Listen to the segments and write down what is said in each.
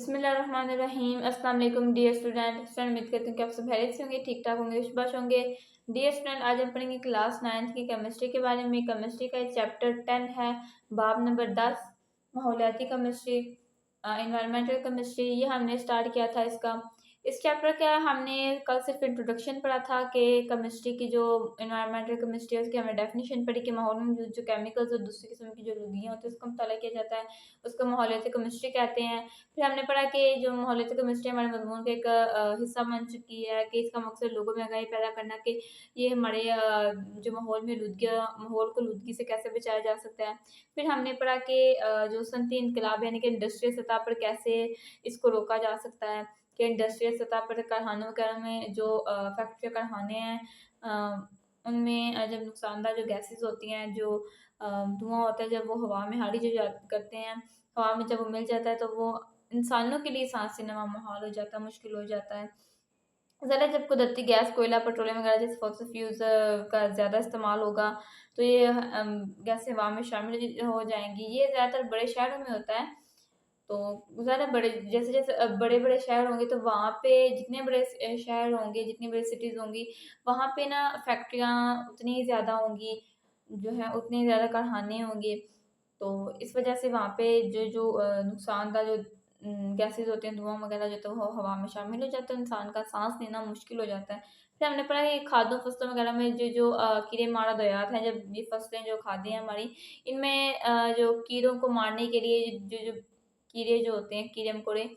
बिस्मिल्लाहिर्रहमानिर्रहीम। अस्सलाम वालेकुम डियर स्टूडेंट। उम्मीद करती हूँ कि आप सब खैरियत से होंगे, ठीक ठाक होंगे, खुशबाश होंगे। डियर स्टूडेंट, आज हम पढ़ेंगे क्लास 9th की केमिस्ट्री के बारे में। केमिस्ट्री का चैप्टर 10 है, बाब नंबर 10, माहौलियाती केमिस्ट्री, इन्वायरमेंटल केमिस्ट्री। ये हमने स्टार्ट किया था इसका। इस चैप्टर का हमने कल सिर्फ इंट्रोडक्शन पढ़ा था कि केमिस्ट्री की जो इन्वायरमेंटल केमिस्ट्री है उसकी हमने डेफिनेशन पढ़ी कि माहौल में मौजूद जो केमिकल्स और दूसरी किस्म की जो लुगियाँ होती है उसका मुताला किया जाता है, उसको माहौलियाती केमिस्ट्री कहते हैं। फिर हमने पढ़ा कि जो माहौलियाती केमिस्ट्री हमारे मजमून का एक हिस्सा बन चुकी है कि इसका मकसद लोगों में आगाही पैदा करना कि ये हमारे जो माहौल में लुदगियाँ, माहौल को लुदगी से कैसे बचाया जा सकता है। फिर हमने पढ़ा कि जो सनती इनकलाब यानी कि इंडस्ट्रियल सतह पर कैसे इसको रोका जा सकता है कि इंडस्ट्रियल सतह पर कारखानों वगैरह में जो फैक्ट्री कारखाने हैं उनमें जब नुकसानदार जो गैसेस होती हैं, जो धुआं होता है, जब वो हवा में हारी जो करते हैं, हवा में जब वो मिल जाता है तो वो इंसानों के लिए सांस लेना मुहाल हो जाता है, मुश्किल हो जाता है। ज़्यादा जब कुदरती गैस, कोयला, पेट्रोलियम वगैरह जैसे फॉसिल फ्यूल्स का ज़्यादा इस्तेमाल होगा तो ये गैसें हवा में शामिल हो जाएँगी। ये ज़्यादातर बड़े शहरों में होता है। तो ज़्यादा बड़े जैसे-जैसे बड़े-बड़े शहर होंगे तो वहाँ पे जितने बड़े शहर होंगे, जितनी बड़ी सिटीज़ होंगी, वहाँ पे ना फैक्ट्रियाँ उतनी ही ज़्यादा होंगी, जो है उतने ही ज़्यादा कारखाने होंगे। तो इस वजह से वहाँ पे जो नुकसानदार जो गैसेज़ होते हैं, धुआँ वगैरह जो तो वो हवा में शामिल हो जाता है, इंसान का साँस लेना मुश्किल हो जाता है। फिर हमने पढ़ा है कि खाद्यों, फसलों वगैरह में जो कीड़े मार दवात हैं, जब ये फसलें जो खाद्य हैं हमारी, इनमें जो कीड़ों को मारने के लिए जो कीड़े जो होते हैं, कीड़े-मकोड़े,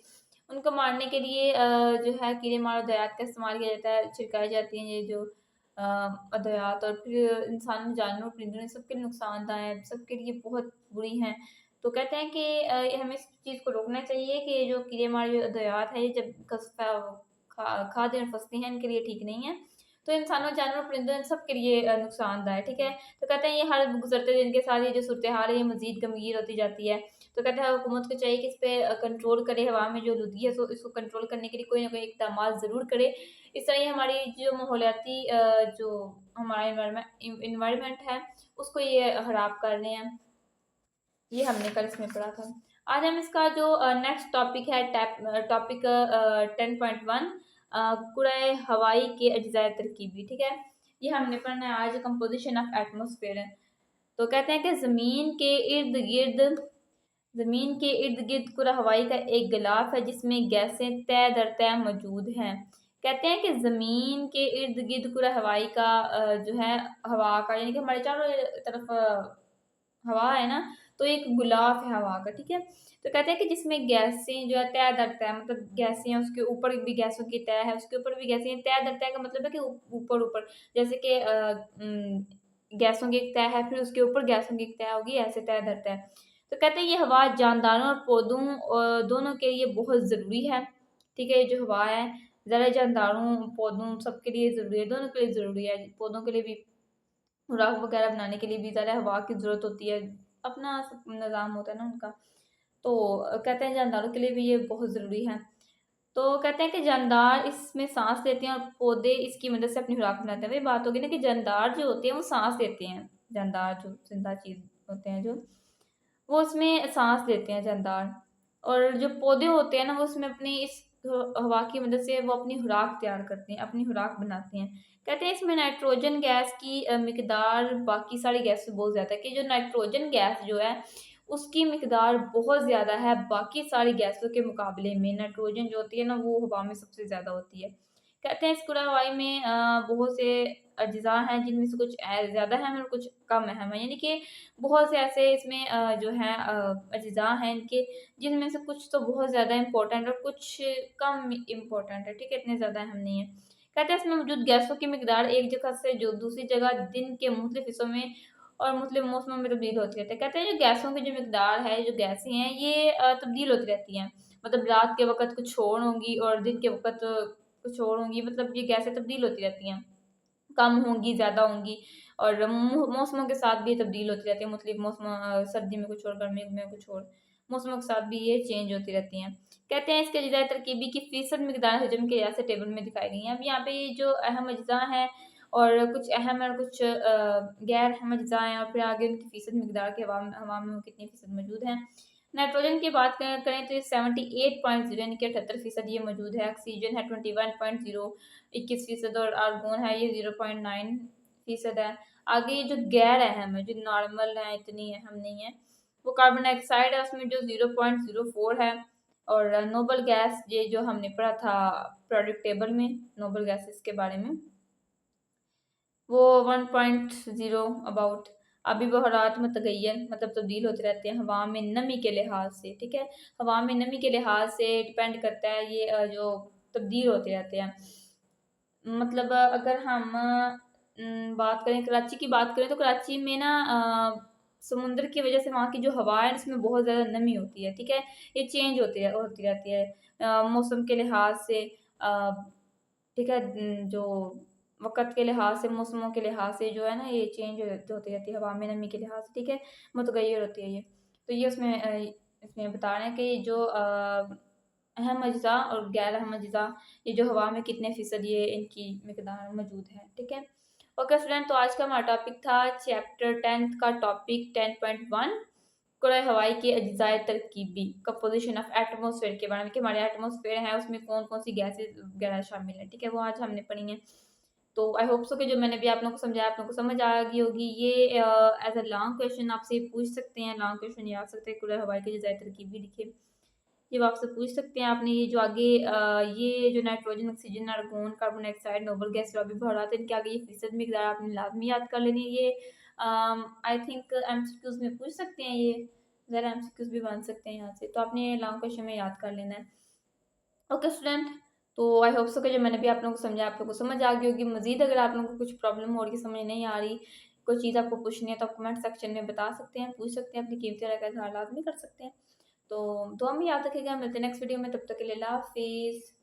उनको मारने के लिए जो है कीड़े मार दवात का इस्तेमाल किया जाता है, छिड़काई जाती हैं ये जो अद्वियात, और फिर इंसानों, जानवरों, परिंदों, इन सबके लिए नुकसानदायक, सबके लिए बहुत बुरी हैं। तो कहते हैं कि हमें इस चीज़ को रोकना चाहिए कि ये जो कीड़े मार जो अद्वियात है, ये जब खाद्य और फसलें हैं, इनके लिए ठीक नहीं है। तो इंसानों, जानवरों, परिंदों, इन सब के लिए नुकसानदायक, ठीक है? तो कहते हैं ये हर गुज़रते दिन के साथ ये जो सूरत-ए-हाल है, ये मज़ीद गंभीर होती जाती है। तो कहते हैं हुकूमत को चाहिए कि इस पे कंट्रोल करे, हवा में जो लुदगी है, सो इसको कंट्रोल करने के लिए कोई ना कोई इक़दामात ज़रूर करे। इस तरह ही हमारी जो माहौलियाती जो हमारा एनवायरनमेंट है, उसको ये ख़राब कर रहे हैं। ये हमने कल इसमें पढ़ा था। आज हम इसका जो नेक्स्ट टॉपिक है, टॉपिक 10.1, कुराए हवाई के अज्जाए तरकीबी, ठीक है? ये हमने पढ़ना है आज, कंपोज़िशन ऑफ एटमॉस्फेयर है। तो कहते हैं कि ज़मीन के इर्द-गिर्द कुरा हवाई का एक गिलाफ है जिसमें गैसें तय दर तय मौजूद हैं। कहते हैं कि ज़मीन के इर्द-गिर्द कुरा हवाई का जो है हवा का, यानी कि हमारे चारों तरफ हवा है ना, तो एक गुलाफ है हवा का, ठीक है? तो कहते हैं कि जिसमें गैसें जो है तय दर तय, मतलब गैसें हैं, उसके ऊपर भी गैसों की तय है, उसके ऊपर भी गैसें हैं। तय दर तय का मतलब है कि ऊपर-ऊपर, जैसे कि गैसों की एक तय है, फिर उसके ऊपर गैसों की एक तय होगी, ऐसे तय दर तय। तो कहते हैं ये हवा जानदारों और पौधों दोनों के लिए बहुत ज़रूरी है, ठीक है? ये जो हवा है, ज़रा जानदारों, पौधों सबके लिए ज़रूरी है, दोनों के लिए ज़रूरी है। पौधों के लिए भी खुराक वगैरह बनाने के लिए भी ज़्यादा हवा की ज़रूरत होती है, अपना सब निज़ाम होता है ना उनका। तो कहते हैं जानदारों के लिए भी ये बहुत ज़रूरी है। तो कहते हैं कि जानदार इसमें साँस लेते हैं और पौधे इसकी मदद से अपनी खुराक बनाते हैं। वही बात होगी ना कि जानदार जो होते हैं वो साँस लेते हैं, जानदार जो ज़िंदा चीज़ होते हैं जो, वो उसमें साँस लेते हैं जानदार, और जो पौधे होते हैं ना वो उसमें अपनी इस हवा की मदद से वो अपनी खुराक तैयार करते हैं, अपनी खुराक बनाते हैं। कहते हैं इसमें नाइट्रोजन गैस की मिकदार बाकी सारी गैस से बहुत ज़्यादा है, कि जो नाइट्रोजन गैस जो है उसकी मिकदार बहुत ज़्यादा है बाकी सारी गैसों के मुकाबले में। नाइट्रोजन जो होती है ना वो हवा में सबसे ज़्यादा होती है। कहते हैं इस कुल हवाई में बहुत से अज़्ज़ा हैं जिनमें से कुछ ज़्यादा अहम है और कुछ कम अहम है। यानी कि बहुत से ऐसे इसमें जो हैं अज़्ज़ा हैं इनके, जिनमें से कुछ तो बहुत ज़्यादा इम्पोर्टेंट और कुछ कम इम्पोर्टेंट है, ठीक है? इतने ज़्यादा अहम नहीं है। कहते हैं इसमें मौजूद गैसों की मिकदार एक जगह से जो दूसरी जगह दिन के मुख्तलिफ हिस्सों में और मुख्तलिफ मौसमों में तब्दील होती रहती है। कहते हैं जो गैसों की जो मिकदार है, जो गैसें हैं, ये तब्दील होती रहती हैं। मतलब रात के वक़्त कुछ और होंगी और दिन के वक़्त कुछ और होंगी, मतलब ये गैसें तब्दील होती रहती हैं। कम होंगी, ज़्यादा होंगी, और मौसमों के साथ भी ये तब्दील होती रहती है। मुख्तलिफ मौसम, सर्दी में कुछ और, गर्मी में कुछ और, मौसमों के साथ भी ये चेंज होती रहती हैं। कहते हैं इसके अज़्ज़ाए तरकीबी की फ़ीसद मिकदार हजम के लिहाज़ से टेबल में दिखाई गई हैं। अब यहाँ पे ये जो अहम अज्ज़ा हैं और कुछ अहम है और कुछ गैर अहम अज्ज़ा हैं, और फिर आगे उनकी फ़ीसद मिकदार के हवा में वो कितनी फ़ीसद मौजूद हैं। नाइट्रोजन की बात करें तो ये 78.0 यानी कि 78% ये मौजूद है। ऑक्सीजन है 21.0 21%, और आर्गोन है ये 0.9% है। आगे ये जो गैर अहम है, जो नॉर्मल है, इतनी अहम नहीं है, वो कार्बन डाइऑक्साइड है, उसमें जो 0.04 है। और नोबल गैस, ये जो हमने पढ़ा था प्रोडक्ट टेबल में नोबल गैसेस के बारे में, वो 1.0 अबाउट। अभी बहरात मतगय्यर मतलब तब्दील होते रहते हैं हवा में नमी के लिहाज से, ठीक है। हवा में नमी के लिहाज से डिपेंड करता है ये जो तब्दील होते रहते हैं। मतलब अगर हम बात करें कराची की, बात करें तो कराची में ना समुद्र की वजह से वहाँ की जो हवा है इसमें बहुत ज़्यादा नमी होती है, ठीक है। ये चेंज होती रहती है मौसम के लिहाज से, ठीक है। जो वक़्त के लिहाज से, मौसमों के लिहाज से जो है ना, ये चेंज होती रहती है हवा में नमी के लिहाज से, ठीक है। मुतगय्यर होती है ये। तो ये उसमें इसमें बता रहे हैं कि जो अहम अज्जा और गैर अहम अज्जा, ये जो हवा में कितने फ़ीसद ये इनकी मिकदार मौजूद है, ठीक है। ओके स्टूडेंट, तो आज का हमारा टॉपिक था चैप्टर 10 का टॉपिक 10.1 कुराए हवाई के अज्जाए तरकीबी, कंपोजिशन ऑफ एटमॉस्फेयर के बारे में, कि हमारे एटमॉस्फेयर है उसमें कौन कौन सी गैसेज वगैरह शामिल है, ठीक है। वो आज हमने पढ़ी है। तो आई होप सो कि जो मैंने भी आप लोगों को समझाया आप लोगों को समझ आ गई होगी। ये एज अ लॉन्ग क्वेश्चन आपसे पूछ सकते हैं, लॉन्ग क्वेश्चन ये आ सकते हैं, कुराए हवाई के अज्जाए तरकीबी लिखे, ये वो आपसे पूछ सकते हैं। आपने ये जो आगे ये जो nitrogen, oxygen, argon, carbon dioxide, noble gas जो अभी बढ़ाते हैं, इनके आगे ये फीसद मिकदार आपने लाजमी याद कर लेनी है। ये आई थिंक एमसीक्यूज में पूछ सकते हैं, ये ज़रा एमसीक्यूज भी बन सकते हैं यहाँ से, तो आपने लॉन्ग क्वेश्चन में याद कर लेना है। ओके स्टूडेंट, तो आई होप सो कि जो मैंने भी आप लोगों को समझा आप लोगों को समझ आ गई होगी। मजीद अगर आप लोगों को कुछ प्रॉब्लम हो रही है, समझ नहीं आ रही, कोई चीज़ आपको पूछनी है, तो आप कमेंट सेक्शन में बता सकते हैं, पूछ सकते हैं, अपनी कीमती राय का इजहार लाजमी कर सकते हैं। तो दुआ में याद रखिएगा, मिलते हैं नेक्स्ट वीडियो में, तब तक के लिए अल्लाह हाफिज़।